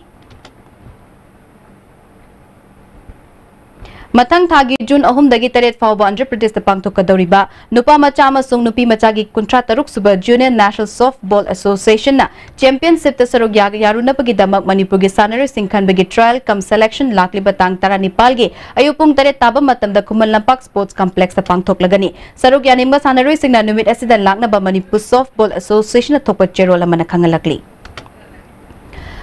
Matang thagi June ahum dagi taret fawba Andhra Pradesh da pangthokadoriba nupa macha amasung nupi macha gi kuntra taruk suba Junior National Softball Association na championship ta saruk yaruna pagi damak Manipur gi sanare singkhan bagi trial cum selection lakli batang tara Nepal gi ayupung taret taba matam da Khuman Lampak Sports Complex da pangthoklagani saruk yanimba sanare singna numit asida lakna ba Manipur Softball Association na thokpa cherola mana khangalakli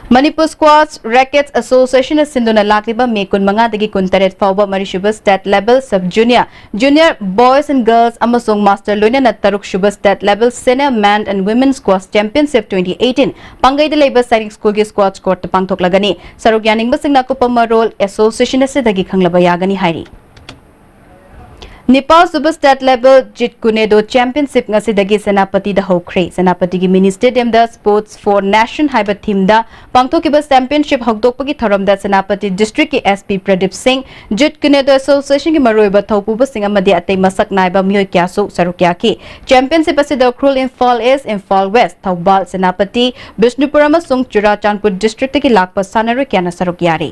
Manipur Squash Rackets Association is Sinduna Lakliba Mekun Manga Dagi Kuntaret Fauba Marishuba State Level Sub Junior Junior Boys and Girls Amasung Master Lunia Nataruk Shuba State Level Senior Man and Women Squash Championship 2018 Pangai the Labor Sailing School Gi Squash Court Pangtok Lagani Sarugyaning Basing Nakupama Role Association is Dagi Kanglaba Yagani Hairi Nepal Super State Level Jit Kunedo Championship ngasi dagi Senapati da hokre Senapati gi mini stadium da Sports for Nation haiba team da pangthokiba championship hokdokpagi thoram da Senapati district ki SP Pradip Singh Jit Kunedo Association gi maroiba thopuba sing amadi atei masak naiba mioi kyasu sarukya ki championship asida Krul Imphal East Imphal West Thoubal Senapati Bishnupur amasung Churachandpur district ki lakpa sanaru kyana sarukyari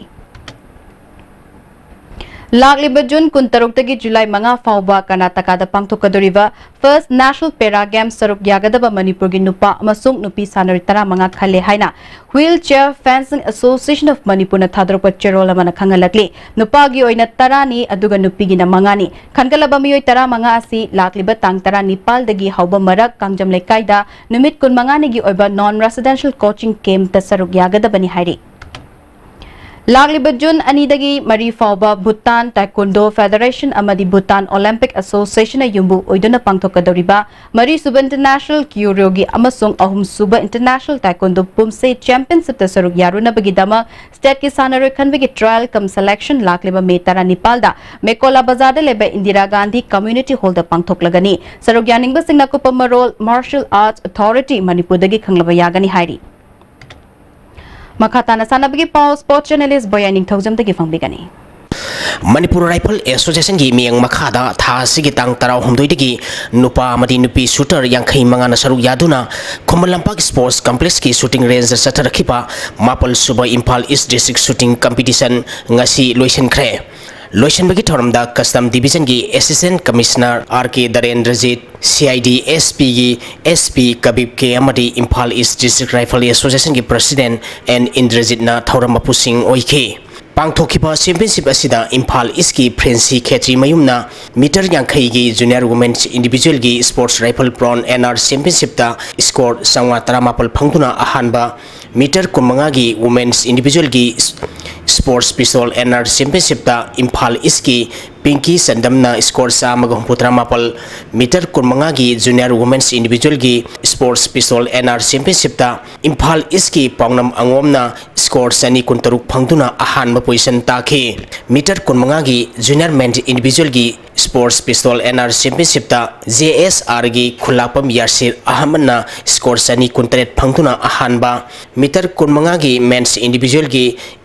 Lakliba June Kuntaruk July Manga Fauba Karnataka da Pangthokadoriba First National Para Games Saruk Yagadaba Manipur gi nupa amasung nupi sanaritara manga khale haina Wheelchair Fencing Association of Manipur na thadropa cherola mana khangalakli nupa gi oina tarani aduga nupi gi na mangani khangalaba mioi tara manga asi lakliba tang tara Nepal dagi hauba marak kangjam lekaida numit kun mangani gi oiba non residential coaching camp ta saruk yagadaba ni hairi Lagliba June Anidagi Mari Fauba Bhutan Taekwondo Federation Amadi Bhutan Olympic Association na yumbu oiduna pangthokadoriba Mari Suba International Kyuryogi Amasung Ahum Suba International Taekwondo Pumse Championship ta saruk yaruna bagidama state ki sanare khanbagi trial cum selection Lagliba Metara Nepal da Mekola Bazar da leba Indira Gandhi Community Hall da pangthoklagani saruk yaning basing nakupama role Martial Arts Authority Manipur dagi khanglaba yagani hairi Makhatana sanabagi Paul Sport Journalist Boyaning Thojam dagi fangbigani Manipur Rifle Association gi miyang makhada tha sigi tang tarau humdoi dagi nupa amadi nupi shooter yangkhai mangana saruk yaduna Khuman Lampak Sports Complex ki shooting range satharakhipa Mapal Suba Imphal East District Shooting Competition ngasi loisenkhre Loisan bagi thoramda Custom Division gi Assistant Commissioner RK Darendrajit CID SP gi SP Kabib K amadi Imphal East District Rifle Association gi President and Indrajit na thoram mapusing oike Pangthokiba championship asida Imphal East ki Princy Khetri mayumna meter yankhai gi junior women's individual gi sports rifle prawn NR championship ta score sangwa taramapal phangtuna ahanba meter kumanga gi women's individual gi sports pistol NR championship ta Imphal East ki Pinky Sandamna score sa magahumputra mapal meter kumanga gi junior women's individual gi sports pistol NR championship ta Imphal East ki Pangnam Angomna score sani kuntaruk phangtuna ahan position takhi meter kumanga gi junior men individual gi sports pistol NR championship ta JSR gi khulapam yarsir ahmanna score sani kuntaret phangtuna ahanba meter kumanga gi men's individual gi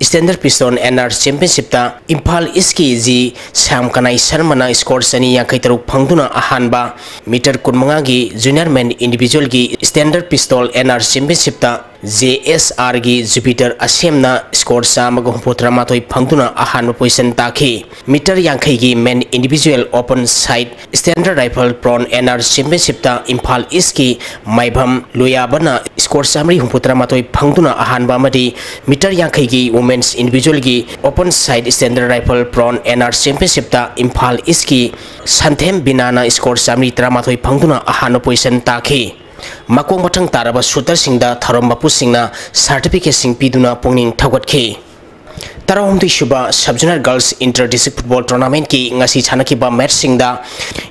standard pistol NR championship ta Imphal East ki ji Sam Kanai Sharmana score sani yankai taruk phangtuna ahanba meter kumanga gi junior men individual gi standard pistol NR championship ta JSR gi Jupiter Asemna score sa magahumputra matoi phangtuna ahan position takhi meter yankhai gi men individual open side standard rifle prawn NR championship ta Imphal East ki Maibham Loyabana score samri humputra matoi phangtuna ahan ba madi meter yankhai gi women's individual gi open side standard rifle prawn NR championship ta Imphal East ki Santhem Binana score samri tramatoi phangtuna ahan position takhi Makong matang taraba shooter singda tharom bapu singna certificate sing piduna pongning thawatke Tarawum di Shuba Sub-Junior Girls Inter-District Football Tournament ki ngasi chanakiba match singda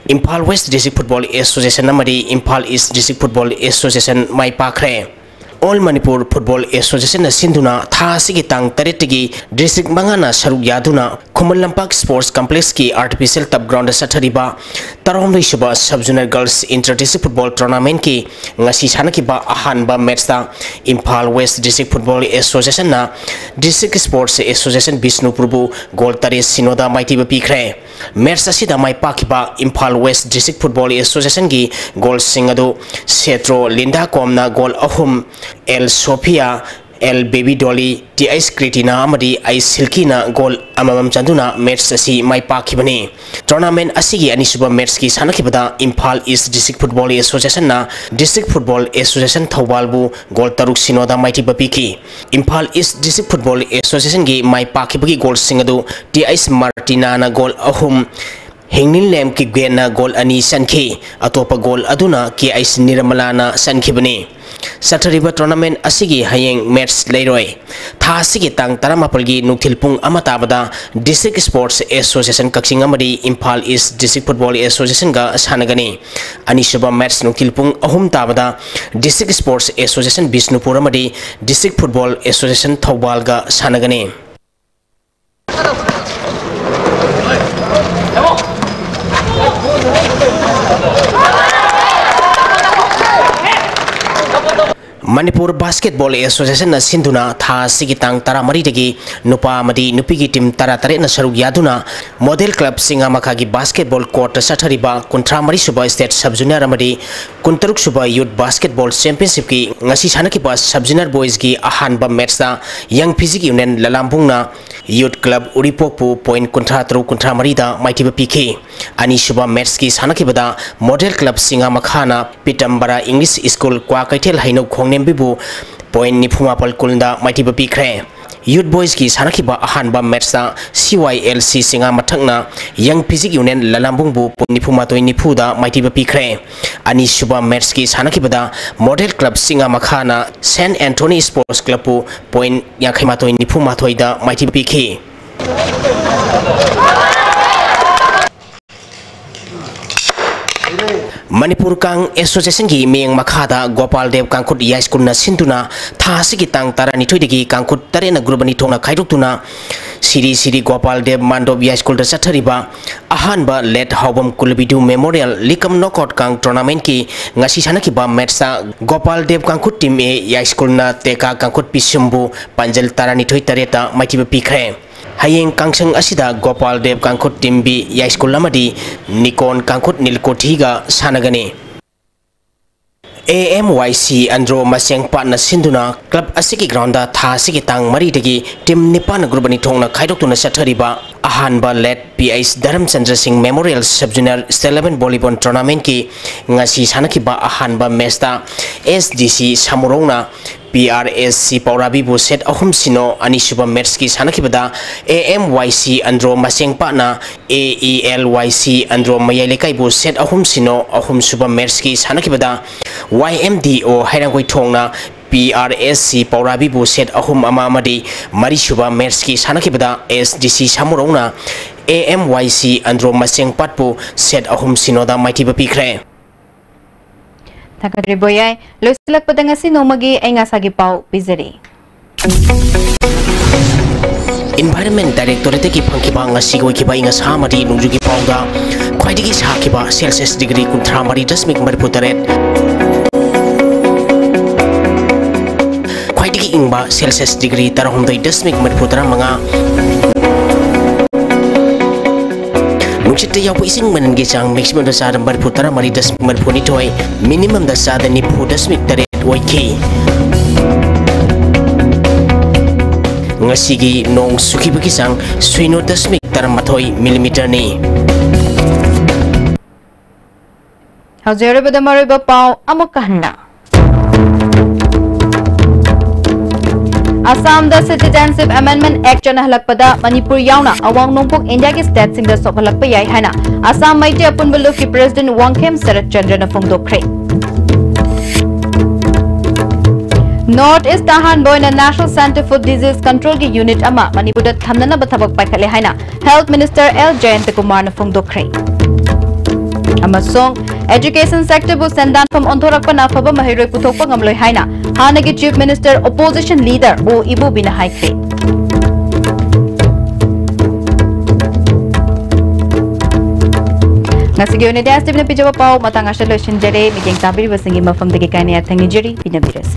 Imphal West District Football Association namari Imphal East District Football Association mai pakre All Manipur Football Association na sinduna tha sigi tang taretigi district mangana saruk yaduna Khuman Lampak Sports Complex ki artificial turf ground sathariba Tarawum di Shuba Sub-Junior Girls Inter-District Football Tournament ki ngasi chanakiba ahanba match ta Imphal West District Football Association na District Sports Association Bishnupurbu goal tare sinoda maitiba pikre match asida mai pakiba Imphal West District Football Association ki goal singadu Setro Linda Komna goal ahum El Sophia El Baby Dolly, the Ice Cretina Amadi, Ice Silkina, Goal Amam Chanduna, Mets Asi, My Pakibani. Tournament Asigi Anisuba Metski Sanakibada, Impal East District Football Association na, District Football Association Taubalbu, Goal Taruk Sinoda Mighty Babiki. Impal East District Football Association Gi, My Pakibagi Goal Singadu, the Ice Martina na Goal Ahum. Hingnin lem ki gwena gol ani sanki atopa gol aduna ki ais niramalana sanki bani Saturday tournament asigi hayeng match leiroi tha asigi tang taramapalgi nukthilpung amatabada District Sports Association Kakching amadi Impal East District Football Association ga sanagani anisuba match nukthilpung ahum tabada District Sports Association Bisnupur amadi District Football Association Thawbal ga sanagani Manipur Basketball Association na sinduna tha sigitang taramari degi nupa madi nupigi team taratare na saruk yaduna model club singa makagi basketball court sathariba kuntramari suba state sub junior amadi kuntaruk suba youth basketball championship ki ngasi sanaki ba sub junior boys ki ahanba match da young physics union lalambungna youth club uripokpu point kuntramari da maitiba pk ani suba match ki sanaki bada model club singa makhana pitambara english school kwa kaitel haino khongne Bibu point nipumapal kulda maitiba pikre youth boys ki sanakiba ahanba matcha CYLC singa mathakna young physics union lalambungbu nipumatoi nipuda maitiba pikre ani suba match ki sanakibada model club singa makhana St Anthony Sports Club point yakhaimatoi nipumatoi da maitiba pikhe Manipur Kang Association gi meng makhada Gopal Dev Kangkut High School na sintuna tha sigi tang tarani thoidegi Kangkut tare na grubani thongna khairutuna Siri Gopal Dev Mandop High School da sathariba ahanba let hobam kulbidu memorial likam knockout kang tournament ki ngasi sanaki ba matcha Gopal Dev Kangkut team A High School na teka Kangkut pisumbu panjal tarani thoi tareta maitiba pikre Hayeng kangsang asida Gopal Dev Kangkut team B High School lamadi Nikon Kangkut Nilkotiga sanagani AMYC Andro Maseng Partner Sinduna Club Asiki Grounda Tha Siki Tang Mari Degi Team Nipan Grubani Thongna Khaidokuna Sathariba Ahanba Let PIS Dharam Chandra Singh Memorial Sub Junior State 11 Volleyball Tournament ki ngasi sanakiba ahanba match SDC Samurongna PRSC Paurabi bu set ahum sino ani suba match ki sanakibada AMYC Andro Maseng Partner AELYC Andro Mayalekai bu set ahum sino ahum suba match ki sanakibada YMDO Hairangoi Thongna PRSC Paurabi bu set ahum amamadi Marisuba match ki sanakibada SDC Samurongna AMYC Andro Maseng Patpu set ahum sinoda maitiba pikre Takadri boyay loisilak padang asino magi ay nga sagi pau pizeri Environment Directorate ki pangkiba nga sigoi kiba inga samadi nungjugi pauda kwaidigi sakiba Celsius degree kuntramari dasmik mariputaret kwaidigi ingba Celsius degree tarahumdoi dasmik mariputara mga Nungchite yaw ising manangi sang maximum da sa mariputara mari dasmik maripuni toy minimum da sa da nipu dasmik taret oiki Ngasigi nong suki bakisang suino dasmik taramathoy millimeter ni Hauzere bada mariba pau amokahna Assam the Citizenship Amendment Act chana halakpada Manipur yauna awang nongpok India ki state sing da sok halakpa yai haina Assam maite apun bulu ki President Wangkhem Sarat Chandra na phongdokre North East Tahan Boy na National Center for Disease Control ki unit ama Manipur da thamna na bathabak paikhale haina Health Minister L Jayant Kumar na phongdokre Amasong Education sector bu sendan from ontorakpa na phaba mahiroi puthokpa ngamloi haina hanagi Chief Minister Opposition Leader O Ibu bina haikre Ngasigi unit as tibna pijaba pau matang asha lotion jare meeting tabiri basingi mafam degi kaini athangi jari pinabirasi